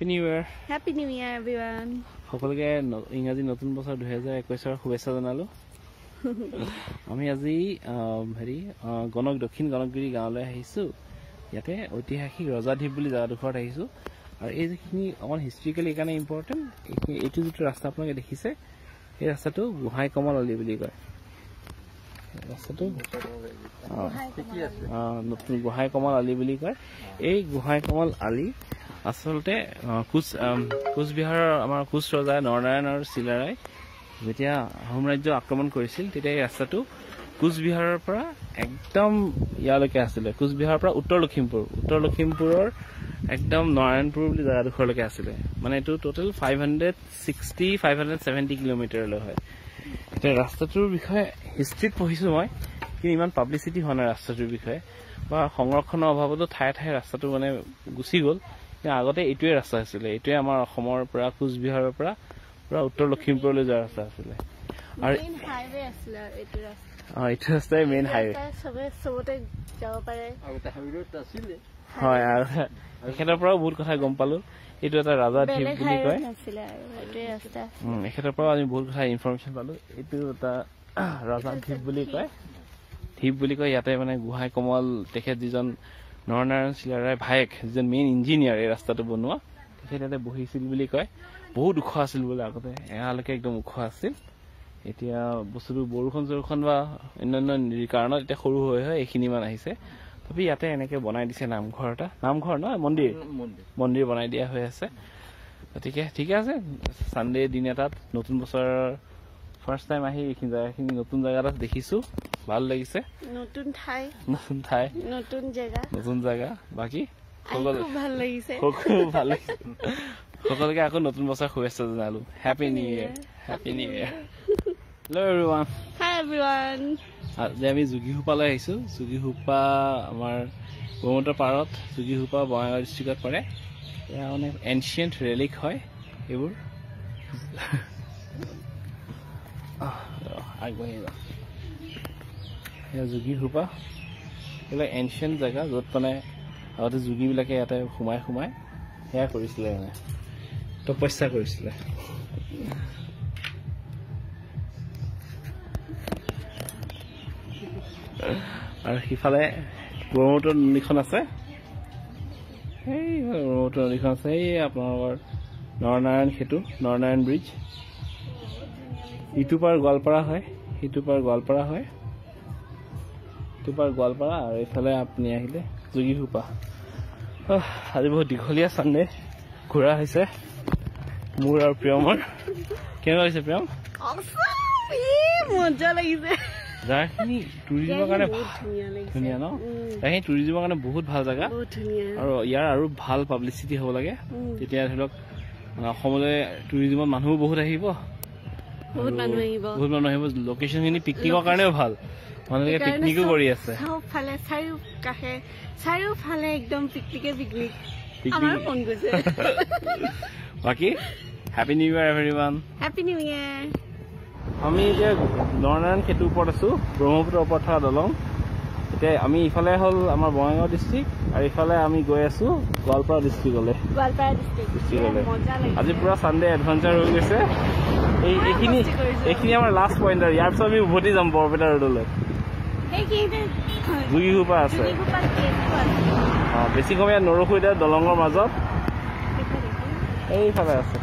New Year. Happy New Year, everyone. সকলোকে ইংৰাজী নতুন বছৰ 2021 শুভেচ্ছা জনালো। আমি আজি দক্ষিণ গণকগিৰি গাঁৱলৈ আহিছো। ইয়াতে ঐতিহাসিক ৰজাদ্বীপ বুলি জাগাডোখৰত আহিছো আৰু এই যিখিনি অকমান হিষ্ট্ৰিকেলি কাৰণে ইম্পৰ্টেণ্ট এইটো যিটো ৰাস্তা আপোনালোকে দেখিছে এই ৰাস্তাটো গোহাঁই কমল আলি বুলি কয়। ৰাস্তাটো নতুন গোহাঁই কমল আলি বুলি কয়। এই গোহাঁই কমল আলি আচলতে কোচবিহাৰৰ আমাৰ কোচ ৰজা নৰনাৰায়ণ আৰু চিলাৰাই যেতিয়া আহোম ৰাজ্য আক্ৰমণ কৰিছিল তেতিয়া এই ৰাস্তাটো কোচবিহাৰৰ পৰা একদম ইয়ালৈকে আছিলে। কোচবিহাৰৰ পৰা উত্তৰ লখিমপুৰৰ একদম নাৰায়ণপুৰ বুলি জেগাডোখৰলৈকে আছিলে। মানে এইটো টোটেল 570 কিলোমিটাৰলৈ হয়। এতিয়া ৰাস্তাটোৰ বিষয়ে হিষ্ট্ৰীত পঢ়িছো মই, কিন্তু ইমান পাব্লিচিটি হোৱা নাই ৰাস্তাটোৰ বিষয়ে বা সংৰক্ষণৰ অভাৱতো ঠায়ে ঠায়ে ৰাস্তাটো মানে গুচি গ'ল। আগতে এইটোৱে ৰাস্তা আছিলে, এইটোৱে আমাৰ অসমৰ পৰা কোচবিহাৰৰ পৰা পুৰা উত্তৰ লখিমপুৰলৈ যোৱা ৰাস্তা আছিলে। আৰু এইটো ৰাস্তাই মেইন হাইৱে হয়। আৰু এখেতৰ পৰাও বহুত কথা গম পালো। এইটো এটা ৰাজাদ্বীপ বুলি কয়। এখেতৰ পৰাও আমি বহুত কথা ইনফৰমেশ্যন পালো। এইটো এটা ৰাজাদ্বীপ বুলি কয়। দ্বীপ বুলি কয়। ইয়াতে মানে গোহাঁই কমল তেখেত যিজন নৰনাৰায়ণ চিলাৰায় ভায়েক, যিজন মেইন ইঞ্জিনিয়াৰ এই ৰাস্তাটো বনোৱা, তেখেত ইয়াতে বহিছিল বুলি কয়। বহুত ওখ আছিল বোলে আগতে, এয়ালৈকে একদম ওখ আছিল। এতিয়া বস্তুটো বৰষুণ বা অন্যান্য কাৰণত এতিয়া সৰু হৈ এইখিনি মান আহিছে। তথাপি ইয়াতে এনেকে বনাই দিছে নামঘৰ নহয় মন্দিৰ বনাই দিয়া হৈ আছে। গতিকে ঠিকে আছে, চানডে দিন এটাত নতুন বছৰৰ ফাৰ্ষ্ট টাইম আহি এইখিনি জেগাখিনি নতুন জেগা এটা দেখিছো, ভাল লাগিছে। নতুন জেগা বাকী ভাল লাগিছে। সকলোকে আকৌ নতুন বছৰ শুভেচ্ছা জনালো। Happy new year. Hello' everyone. Hi everyone. আজি আমি যোগীঘোপালৈ আহিছো। যোগীঘোপা আমাৰ ব্ৰহ্মপুত্ৰ পাৰত, যোগীঘোপা বঙাইগাঁও ডিষ্ট্ৰিক্টত পৰে। এয়া মানে এনচিয়েণ্ট ৰেলিক হয় এইবোৰ। আগবাঢ়ি যাওঁ। এয়া যোগীঘোপা, এইবিলাক এনচিয়েণ্ট জেগা য'ত মানে আগতে যোগীবিলাকে ইয়াতে সোমাই সেয়া কৰিছিলে, মানে তপস্যা কৰিছিলে। আৰু সিফালে ব্ৰহ্মপুত্ৰ নদীখন আছে। এই ব্ৰহ্মপুত্ৰ নদীখন আছে। এই আপোনালোকৰ নৰনাৰায়ণ সেতু, নৰনাৰায়ণ ব্ৰিজ। ইটো পাৰ গোৱালপাৰা হয়, সিটো পাৰ গোৱালপাৰা হয়। ইটো পাৰ গোৱালপাৰা আৰু এইফালে আপুনি আহিলে যোগীঘোপা। আজি বহুত দীঘলীয়া চানডে ঘূৰা হৈছে মোৰ আৰু প্ৰিয়মৰ। কেনেকুৱা হৈছে প্ৰিয়ম? মজা লাগিছে। জেগাখিনি টুৰিজিমৰ কাৰণে ধুনীয়া ন? জেগাখিনি টুৰিজিমৰ কাৰণে বহুত ভাল জেগা আৰু ইয়াৰ আৰু ভাল পাব্লিচিটি হ'ব লাগে। তেতিয়া ধৰি লওক অসমলৈ টুৰিজিমত মানুহো বহুত আহিব। লোকেশ্যনখিনি পিকনিকৰ কাৰণেও ভাল, মানুহলোকে পিকনিকো কৰি আছে। চাৰিওফালে একদম পিকনিক। বাকী happy new year everyone. Happy new year. আমি এতিয়া নৰনাৰায়ণ সেতুৰ ওপৰত আছো, ব্ৰহ্মপুত্ৰৰ ওপৰত থকা দলং। এতিয়া আমি ইফালে হ'ল আমাৰ বঙাইগাঁও ডিষ্ট্ৰিক্ট আৰু ইফালে আমি গৈ আছো গোৱালপাৰা ডিষ্ট্ৰিক্টলৈ। আজি পুৰা চানডে এডভেঞ্চাৰ হৈ গৈছে। এইখিনি আমাৰ লাষ্ট পইণ্ট আৰু ইয়াৰ পিছত আমি উভতি যাম বৰপেটা ৰোডলৈ। যোগীঘোপা আছে বেছি কম, ইয়াত নৰখুইদা দলঙৰ মাজত এইফালে আছে।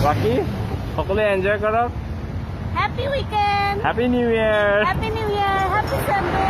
বাকী সকলোৱে এনজয় কৰক। Happy weekend, happy new year, happy Sunday.